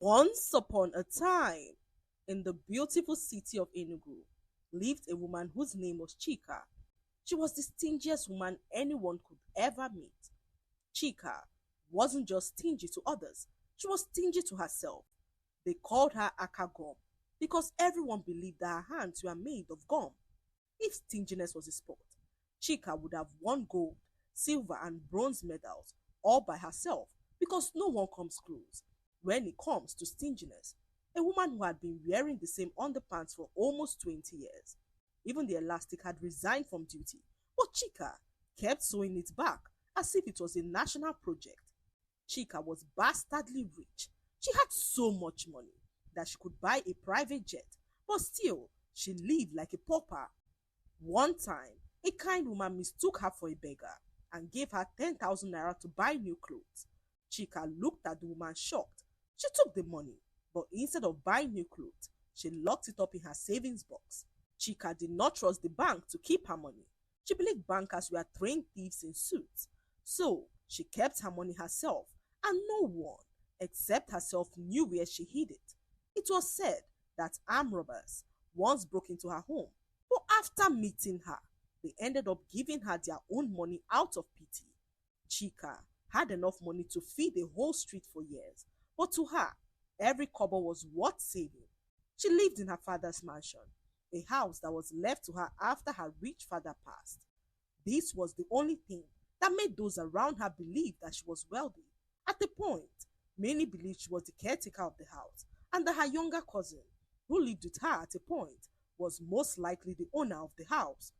Once upon a time, in the beautiful city of Enugu, lived a woman whose name was Chika. She was the stingiest woman anyone could ever meet. Chika wasn't just stingy to others, she was stingy to herself. They called her Akagom because everyone believed that her hands were made of gum. If stinginess was a sport, Chika would have won gold, silver, and bronze medals all by herself because no one comes close. When it comes to stinginess, a woman who had been wearing the same underpants for almost 20 years. Even the elastic had resigned from duty, but Chika kept sewing it back as if it was a national project. Chika was bastardly rich. She had so much money that she could buy a private jet, but still, she lived like a pauper. One time, a kind woman mistook her for a beggar and gave her 10,000 naira to buy new clothes. Chika looked at the woman shocked. She took the money, but instead of buying new clothes, she locked it up in her savings box. Chika did not trust the bank to keep her money. She believed bankers were trained thieves in suits. So she kept her money herself, and no one except herself knew where she hid it. It was said that armed robbers once broke into her home, but after meeting her, they ended up giving her their own money out of pity. Chika had enough money to feed the whole street for years, but to her, every kobo was worth saving. She lived in her father's mansion, a house that was left to her after her rich father passed. This was the only thing that made those around her believe that she was wealthy. At a point, many believed she was the caretaker of the house, and that her younger cousin, who lived with her at a point, was most likely the owner of the house.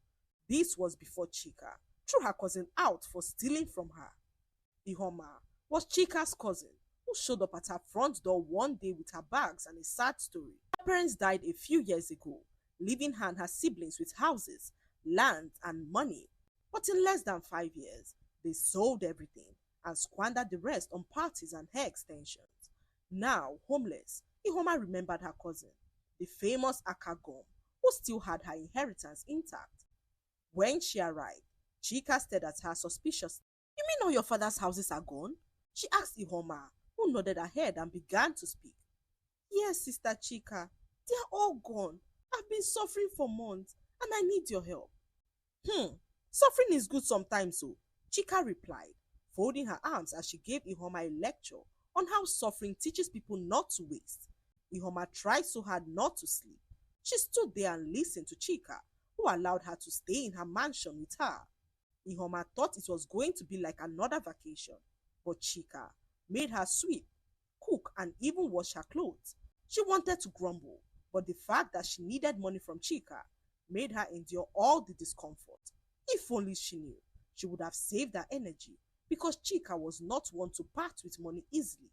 This was before Chika threw her cousin out for stealing from her. Ioma was Chika's cousin, who showed up at her front door one day with her bags and a sad story. Her parents died a few years ago, leaving her and her siblings with houses, land, and money. But in less than 5 years, they sold everything and squandered the rest on parties and hair extensions. Now homeless, Ihoma remembered her cousin, the famous Akagom, who still had her inheritance intact. When she arrived, Chika stared at her suspiciously. You mean all your father's houses are gone? She asked Ihoma, who nodded her head and began to speak. Yes, Sister Chika, they are all gone. I've been suffering for months and I need your help. Suffering is good sometimes, so Chika replied, folding her arms as she gave Ihoma a lecture on how suffering teaches people not to waste. Ihoma tried so hard not to sleep. She stood there and listened to Chika, who allowed her to stay in her mansion with her. Ihoma thought it was going to be like another vacation, but Chika made her sweep, cook, and even wash her clothes. She wanted to grumble, but the fact that she needed money from Chika made her endure all the discomfort. If only she knew, she would have saved her energy because Chika was not one to part with money easily.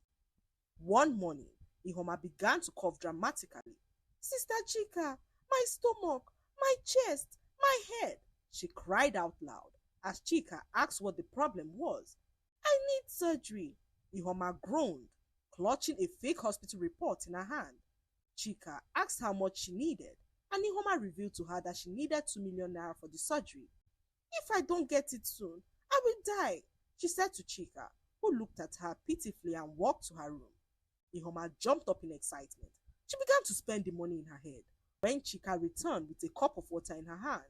One morning, Ihoma began to cough dramatically. Sister Chika, my stomach, my chest, my head, she cried out loud as Chika asked what the problem was. I need surgery, Ihoma groaned, clutching a fake hospital report in her hand. Chika asked how much she needed, and Ihoma revealed to her that she needed 2 million naira for the surgery. If I don't get it soon, I will die, she said to Chika, who looked at her pitifully and walked to her room. Ihoma jumped up in excitement. She began to spend the money in her head when Chika returned with a cup of water in her hand.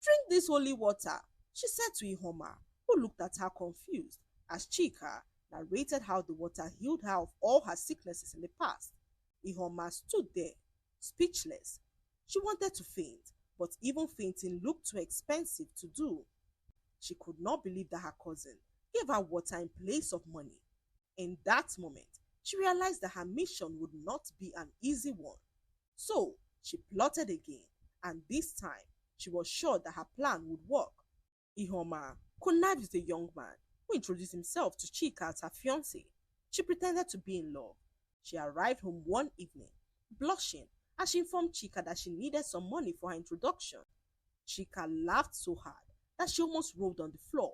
Drink this holy water, she said to Ihoma, who looked at her confused as Chika narrated how the water healed her of all her sicknesses in the past. Ihoma stood there, speechless. She wanted to faint, but even fainting looked too expensive to do. She could not believe that her cousin gave her water in place of money. In that moment, she realized that her mission would not be an easy one. So, she plotted again, and this time, she was sure that her plan would work. Ihoma connived with a young man who introduced himself to Chika as her fiancé. She pretended to be in love. She arrived home one evening, blushing, as she informed Chika that she needed some money for her introduction. Chika laughed so hard that she almost rolled on the floor.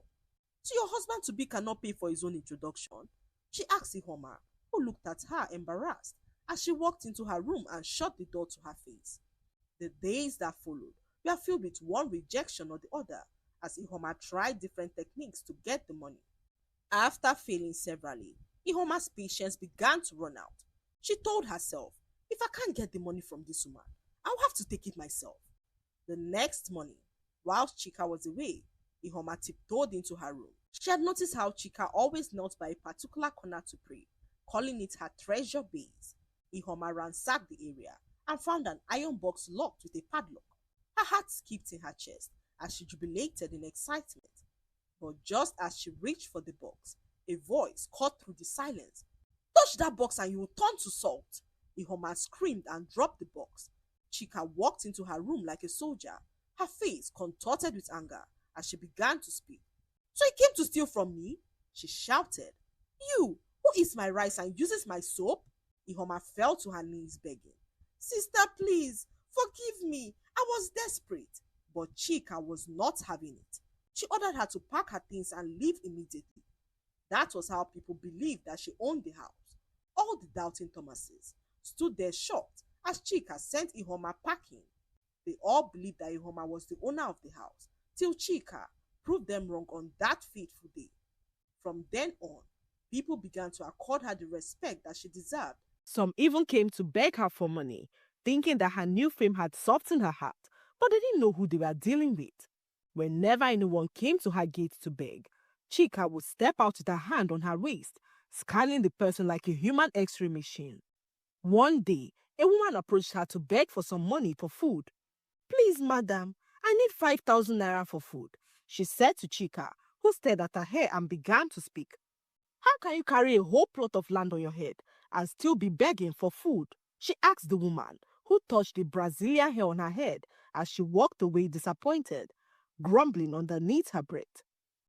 So your husband-to-be cannot pay for his own introduction? She asked Ihoma, who looked at her embarrassed as she walked into her room and shut the door to her face. The days that followed were filled with one rejection or the other as Ihoma tried different techniques to get the money. After failing severally, Ihoma's patience began to run out. She told herself, if I can't get the money from this woman, I'll have to take it myself. The next morning, whilst Chika was away, Ihoma tiptoed into her room. She had noticed how Chika always knelt by a particular corner to pray, calling it her treasure base. Ihoma ransacked the area and found an iron box locked with a padlock. Her heart skipped in her chest as she jubilated in excitement. But just as she reached for the box, a voice cut through the silence. Touch that box and you will turn to salt. Ihoma screamed and dropped the box. Chika walked into her room like a soldier, her face contorted with anger as she began to speak. So he came to steal from me? She shouted. You, who eats my rice and uses my soap? Ihoma fell to her knees begging. Sister, please, forgive me. I was desperate. But Chika was not having it. She ordered her to pack her things and leave immediately. That was how people believed that she owned the house. All the doubting Thomases stood there shocked as Chika sent Ihoma packing. They all believed that Ihoma was the owner of the house, till Chika proved them wrong on that fateful day. From then on, people began to accord her the respect that she deserved. Some even came to beg her for money, thinking that her new fame had softened her heart, but they didn't know who they were dealing with. Whenever anyone came to her gate to beg, Chika would step out with her hand on her waist, scanning the person like a human x-ray machine. One day, a woman approached her to beg for some money for food. Please, madam, I need 5,000 naira for food, she said to Chika, who stared at her hair and began to speak. How can you carry a whole plot of land on your head and still be begging for food? She asked the woman, who touched the Brazilian hair on her head as she walked away disappointed, grumbling underneath her breath.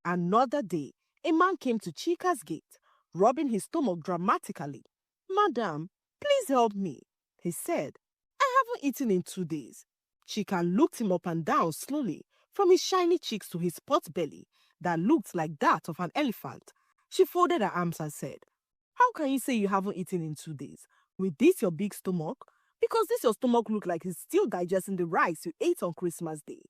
Another day, a man came to Chika's gate, rubbing his stomach dramatically. Madam, please help me, he said. I haven't eaten in 2 days. Chika looked him up and down slowly, from his shiny cheeks to his pot belly that looked like that of an elephant. She folded her arms and said, How can you say you haven't eaten in 2 days? With this your big stomach? Because this your stomach look like it's still digesting the rice you ate on Christmas Day.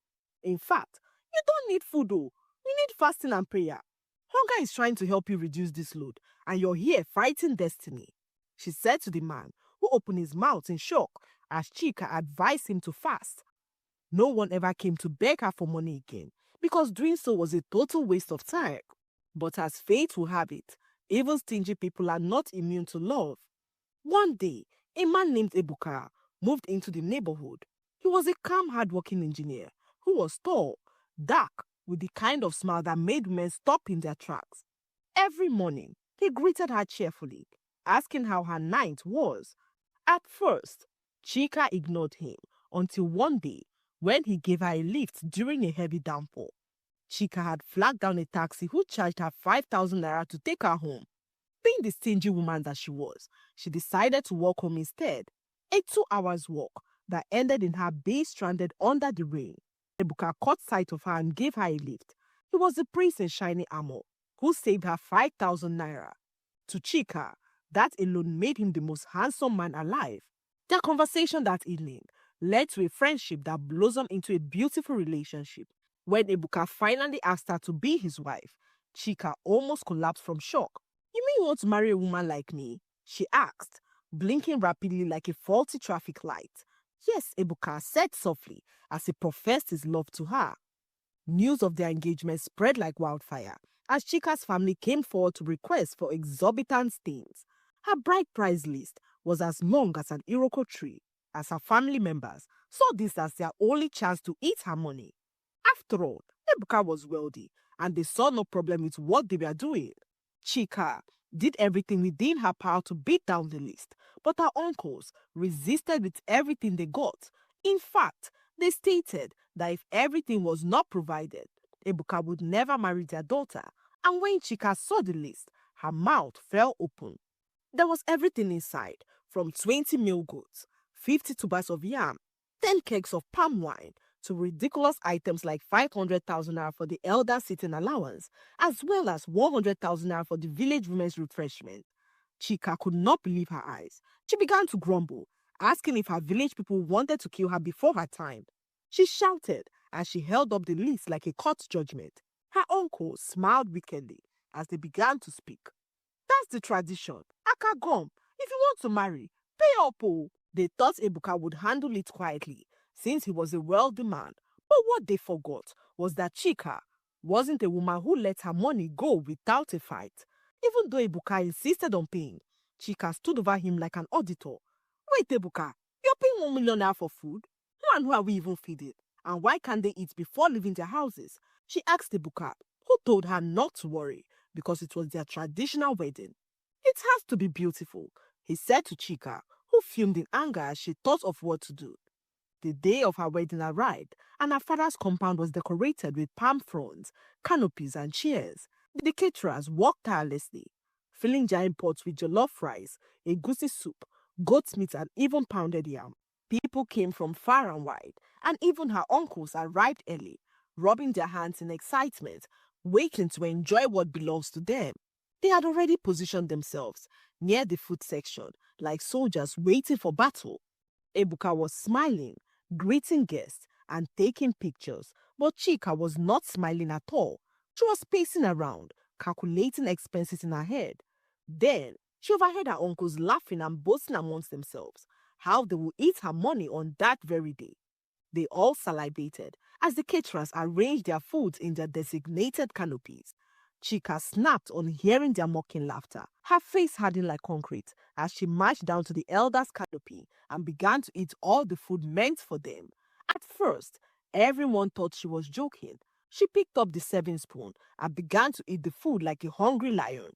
In fact, you don't need food though. You need fasting and prayer. Hunger is trying to help you reduce this load, and you're here fighting destiny, she said to the man, who opened his mouth in shock as Chika advised him to fast. No one ever came to beg her for money again, because doing so was a total waste of time. But as fate will have it, even stingy people are not immune to love. One day, a man named Ebuka moved into the neighborhood. He was a calm, hard-working engineer who was tall, dark, with the kind of smile that made men stop in their tracks. Every morning, he greeted her cheerfully, asking how her night was. At first, Chika ignored him until one day when he gave her a lift during a heavy downpour. Chika had flagged down a taxi who charged her 5,000 naira to take her home. Being the stingy woman that she was, she decided to walk home instead. A 2 hours walk that ended in her being stranded under the rain. Ebuka caught sight of her and gave her a lift. He was the prince in shiny armor who saved her 5,000 naira. To Chika, that alone made him the most handsome man alive. Their conversation that evening led to a friendship that blossomed into a beautiful relationship. When Ebuka finally asked her to be his wife, Chika almost collapsed from shock. You mean you want to marry a woman like me? She asked, blinking rapidly like a faulty traffic light. Yes, Ebuka said softly as he professed his love to her. News of their engagement spread like wildfire as Chika's family came forward to request for exorbitant things. Her bride price list was as long as an Iroko tree, as her family members saw this as their only chance to eat her money. After all, Ebuka was wealthy, and they saw no problem with what they were doing. Chika did everything within her power to beat down the list, but her uncles resisted with everything they got. In fact, they stated that if everything was not provided, Ebuka would never marry their daughter, and when Chika saw the list, her mouth fell open. There was everything inside, from 20 male goats, 50 tubers of yam, 10 kegs of palm wine, to ridiculous items like 500,000 naira for the elder sitting allowance, as well as 100,000 naira for the village women's refreshment. Chika could not believe her eyes. She began to grumble, asking if her village people wanted to kill her before her time. She shouted as she held up the list like a court judgment. Her uncle smiled wickedly as they began to speak. That's the tradition. Akagom. If you want to marry, pay up, oh. They thought Ebuka would handle it quietly, since he was a wealthy man. But what they forgot was that Chika wasn't a woman who let her money go without a fight. Even though Ebuka insisted on paying, Chika stood over him like an auditor. Wait, Ebuka, you're paying 1 million naira for food? Who and who are we even feeding? And why can't they eat before leaving their houses? She asked Ebuka, who told her not to worry because it was their traditional wedding. It has to be beautiful, he said to Chika, who fumed in anger as she thought of what to do. The day of her wedding arrived, and her father's compound was decorated with palm fronds, canopies, and chairs. The caterers worked tirelessly, filling giant pots with jollof rice, egusi soup, goat's meat, and even pounded yam. People came from far and wide, and even her uncles arrived early, rubbing their hands in excitement, waiting to enjoy what belongs to them. They had already positioned themselves near the food section, like soldiers waiting for battle. Ebuka was smiling, greeting guests, and taking pictures, but Chika was not smiling at all. She was pacing around, calculating expenses in her head. Then, she overheard her uncles laughing and boasting amongst themselves how they would eat her money on that very day. They all salivated as the caterers arranged their foods in their designated canopies. Chika snapped on hearing their mocking laughter. Her face hardened like concrete as she marched down to the elders' canopy and began to eat all the food meant for them. At first, everyone thought she was joking. She picked up the serving spoon and began to eat the food like a hungry lion.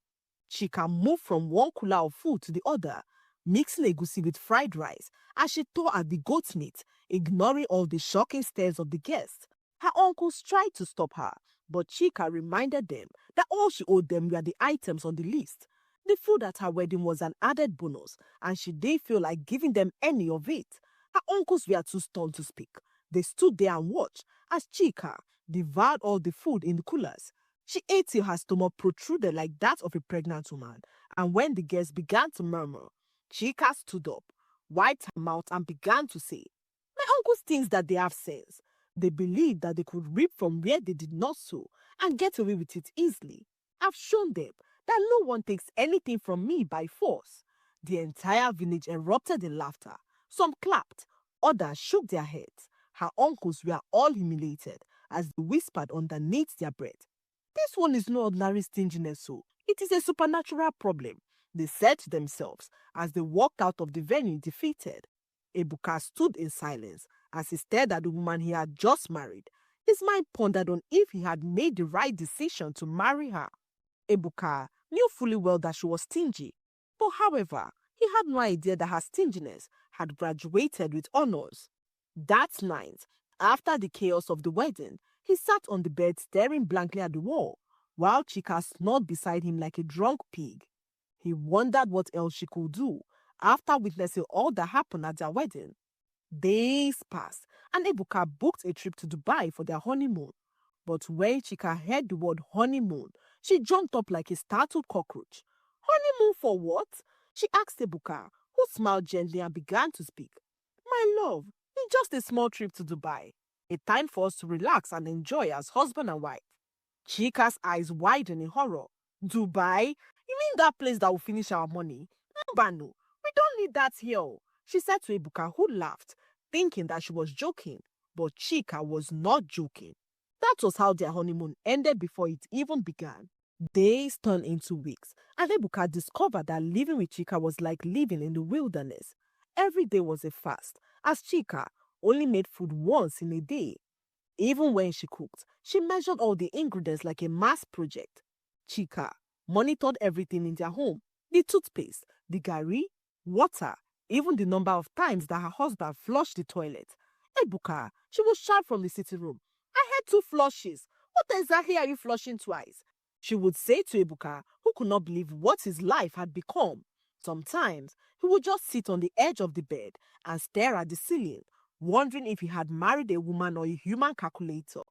Chika moved from one cooler of food to the other, mixing egusi with fried rice as she tore at the goat's meat, ignoring all the shocking stares of the guests. Her uncles tried to stop her, but Chika reminded them that all she owed them were the items on the list. The food at her wedding was an added bonus, and she didn't feel like giving them any of it. Her uncles were too stunned to speak. They stood there and watched as Chika devoured all the food in the coolers. She ate till her stomach protruded like that of a pregnant woman, and when the guests began to murmur, Chika stood up, wiped her mouth, and began to say, "My uncles think that they have sense. They believe that they could reap from where they did not sow and get away with it easily. I've shown them that no one takes anything from me by force." The entire village erupted in laughter. Some clapped, others shook their heads. Her uncles were all humiliated as they whispered underneath their breath, "This one is no ordinary stinginess, so it is a supernatural problem," they said to themselves as they walked out of the venue defeated. Ebuka stood in silence as he stared at the woman he had just married. His mind pondered on if he had made the right decision to marry her. Ebuka knew fully well that she was stingy, but however, he had no idea that her stinginess had graduated with honors. That night, after the chaos of the wedding, he sat on the bed staring blankly at the wall, while Chika snored beside him like a drunk pig. He wondered what else she could do after witnessing all that happened at their wedding. Days passed, and Ebuka booked a trip to Dubai for their honeymoon. But when Chika heard the word honeymoon, she jumped up like a startled cockroach. "Honeymoon for what?" she asked Ebuka, who smiled gently and began to speak. "My love, it's just a small trip to Dubai. A time for us to relax and enjoy as husband and wife." Chika's eyes widened in horror. "Dubai? You mean that place that will finish our money? Mbanu, we don't need that here," she said to Ebuka, who laughed, thinking that she was joking. But Chika was not joking. That was how their honeymoon ended before it even began. Days turned into weeks, and Ebuka discovered that living with Chika was like living in the wilderness. Every day was a fast, as Chika only made food once in a day. Even when she cooked, she measured all the ingredients like a mass project. Chika monitored everything in their home: the toothpaste, the gari, water, even the number of times that her husband flushed the toilet. "Ebuka," she would shout from the sitting room, "I had 2 flushes. What exactly are you flushing twice?" She would say to Ebuka, who could not believe what his life had become. Sometimes he would just sit on the edge of the bed and stare at the ceiling, wondering if he had married a woman or a human calculator.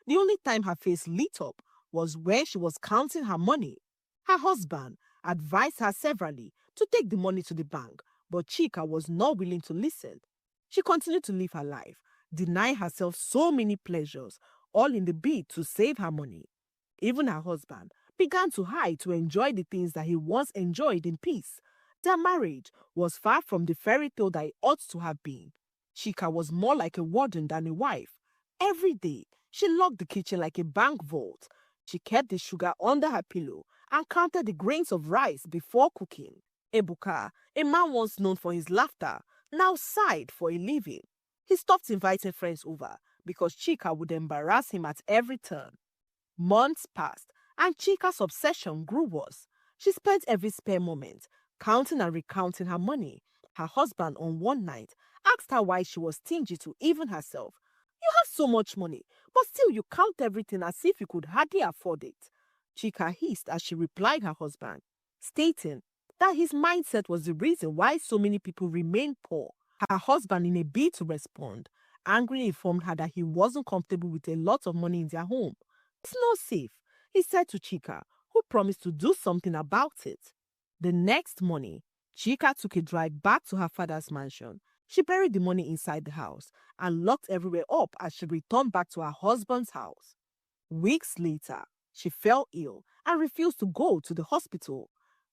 The only time her face lit up was when she was counting her money. Her husband advised her severally to take the money to the bank, but Chika was not willing to listen. She continued to live her life, denying herself so many pleasures, all in the bid to save her money. Even her husband began to hide to enjoy the things that he once enjoyed in peace. Their marriage was far from the fairy tale that it ought to have been. Chika was more like a warden than a wife. Every day, she locked the kitchen like a bank vault. She kept the sugar under her pillow and counted the grains of rice before cooking. Ebuka, a man once known for his laughter, now sighed for a living. He stopped inviting friends over because Chika would embarrass him at every turn. Months passed, and Chika's obsession grew worse. She spent every spare moment counting and recounting her money. Her husband, on one night, asked her why she was stingy to even herself. You have so much money, but still you count everything as if you could hardly afford it. Chika hissed as she replied her husband, stating that his mindset was the reason why so many people remained poor. Her husband, in a bid to respond, angrily informed her that he wasn't comfortable with a lot of money in their home. It's not safe, he said to Chika, who promised to do something about it. The next morning, Chika took a drive back to her father's mansion. She buried the money inside the house and locked everywhere up as she returned back to her husband's house. Weeks later, she fell ill and refused to go to the hospital.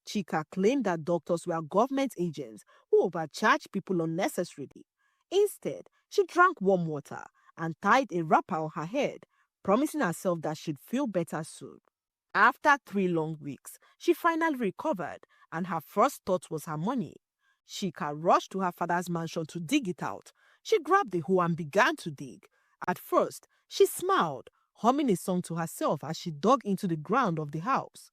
Chika claimed that doctors were government agents who overcharged people unnecessarily. Instead, she drank warm water and tied a wrapper on her head, promising herself that she'd feel better soon. After 3 long weeks, she finally recovered, and her first thought was her money. Chika rushed to her father's mansion to dig it out. She grabbed the hoe and began to dig. At first, she smiled, humming a song to herself as she dug into the ground of the house.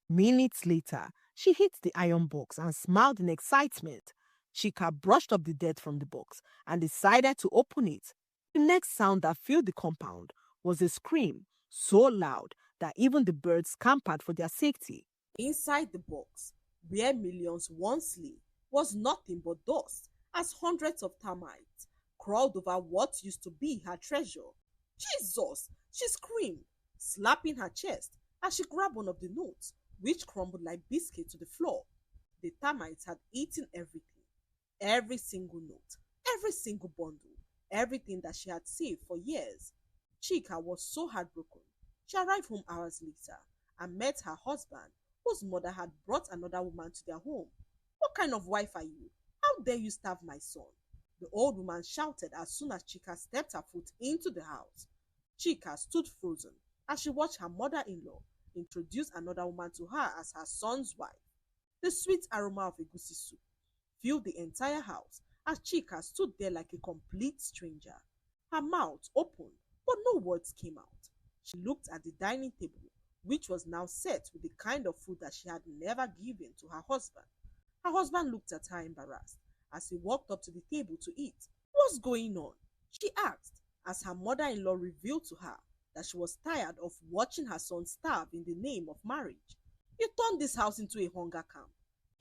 Minutes later, she hit the iron box and smiled in excitement. Chika brushed up the dirt from the box and decided to open it. The next sound that filled the compound was a scream so loud that even the birds scampered for their safety. Inside the box, where millions once lay, was nothing but dust, as hundreds of termites crawled over what used to be her treasure. Jesus! She screamed, slapping her chest as she grabbed one of the notes, which crumbled like biscuit to the floor. The termites had eaten everything, every single note, every single bundle, everything that she had saved for years. Chika was so heartbroken. She arrived home hours later and met her husband, whose mother had brought another woman to their home. What kind of wife are you? How dare you starve my son? The old woman shouted as soon as Chika stepped her foot into the house. Chika stood frozen as she watched her mother-in-law introduce another woman to her as her son's wife. The sweet aroma of egusi soup filled the entire house as Chika stood there like a complete stranger. Her mouth opened, but no words came out. She looked at the dining table, which was now set with the kind of food that she had never given to her husband. Her husband looked at her embarrassed as he walked up to the table to eat. What's going on? She asked as her mother-in-law revealed to her that she was tired of watching her son starve in the name of marriage. You turned this house into a hunger camp.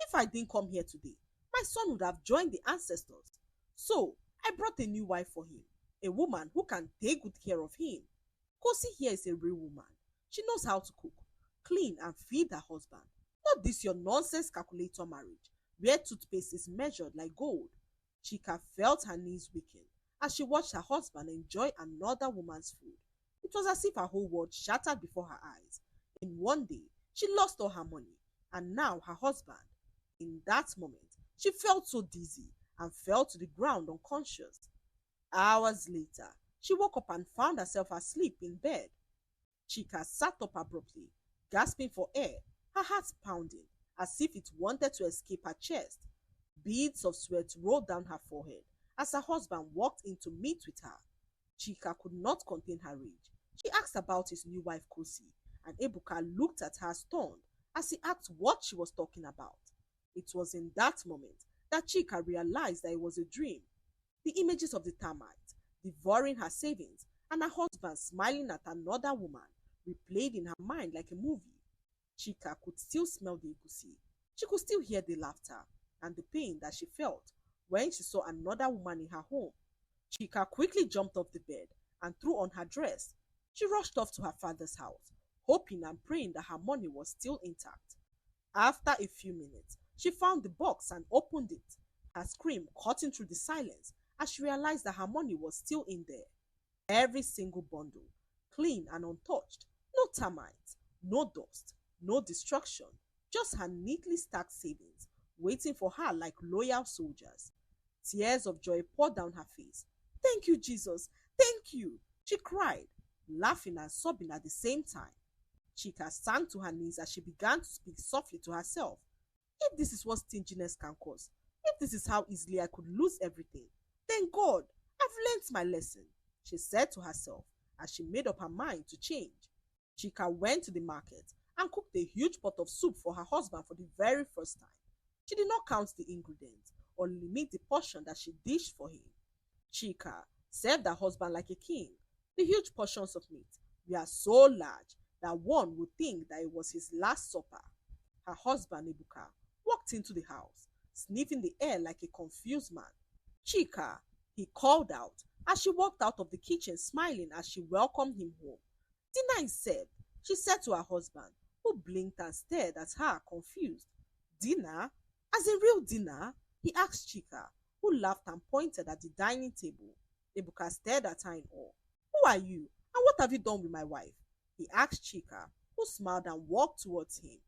If I didn't come here today, my son would have joined the ancestors. So, I brought a new wife for him, a woman who can take good care of him. Kosi here is a real woman. She knows how to cook, clean, and feed her husband. Not this your nonsense calculator marriage, where toothpaste is measured like gold. Chika felt her knees weaken as she watched her husband enjoy another woman's food. It was as if her whole world shattered before her eyes. In one day, she lost all her money, and now her husband. In that moment, she felt so dizzy and fell to the ground unconscious. Hours later, she woke up and found herself asleep in bed. Chika sat up abruptly, gasping for air, her heart pounding, as if it wanted to escape her chest. Beads of sweat rolled down her forehead as her husband walked in to meet with her. Chika could not contain her rage. She asked about his new wife Kosi, and Ebuka looked at her stunned as he asked what she was talking about. It was in that moment that Chika realized that it was a dream. The images of the termites devouring her savings and her husband smiling at another woman replayed in her mind like a movie. Chika could still smell the egusi. She could still hear the laughter and the pain that she felt when she saw another woman in her home. Chika quickly jumped off the bed and threw on her dress. She rushed off to her father's house, hoping and praying that her money was still intact. After a few minutes, she found the box and opened it, her scream cutting through the silence as she realized that her money was still in there. Every single bundle, clean and untouched, no termites, no dust, no destruction, just her neatly stacked savings, waiting for her like loyal soldiers. Tears of joy poured down her face. "Thank you, Jesus! Thank you!" she cried, laughing and sobbing at the same time. Chika sank to her knees as she began to speak softly to herself. If this is what stinginess can cause, if this is how easily I could lose everything, then God, I've learnt my lesson, she said to herself as she made up her mind to change. Chika went to the market and cooked a huge pot of soup for her husband for the very first time. She did not count the ingredients or limit the portion that she dished for him. Chika served her husband like a king. The huge portions of meat were so large that one would think that it was his last supper. Her husband, Ebuka, walked into the house, sniffing the air like a confused man. "Chika," he called out as she walked out of the kitchen smiling as she welcomed him home. "Dinner is served," she said to her husband, who blinked and stared at her confused. "Dinner? As a real dinner?" he asked Chika, who laughed and pointed at the dining table. Ebuka stared at her in awe. "Who are you, and what have you done with my wife?" he asked Chika, who smiled and walked towards him.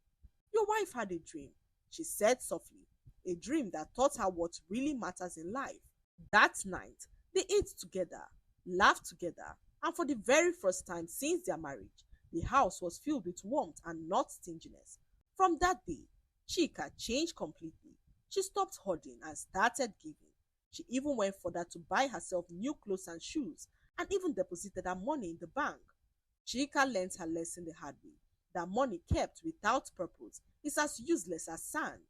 "Your wife had a dream," she said softly, "a dream that taught her what really matters in life." That night, they ate together, laughed together, and for the very first time since their marriage, the house was filled with warmth and not stinginess. From that day, Chika changed completely. She stopped hoarding and started giving. She even went further to buy herself new clothes and shoes, and even deposited her money in the bank. Chika learned her lesson the hard way, that money kept without purpose is as useless as sand.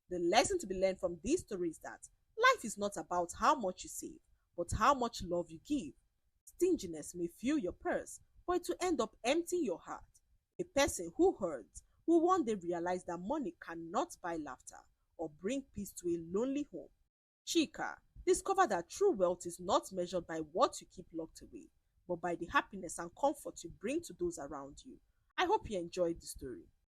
The lesson to be learned from this story is that life is not about how much you save, but how much love you give. Stinginess may fill your purse, but it will end up emptying your heart. A person who hurts will one day realize that money cannot buy laughter or bring peace to a lonely home. Chika discovered that true wealth is not measured by what you keep locked away, but by the happiness and comfort you bring to those around you. I hope you enjoyed the story.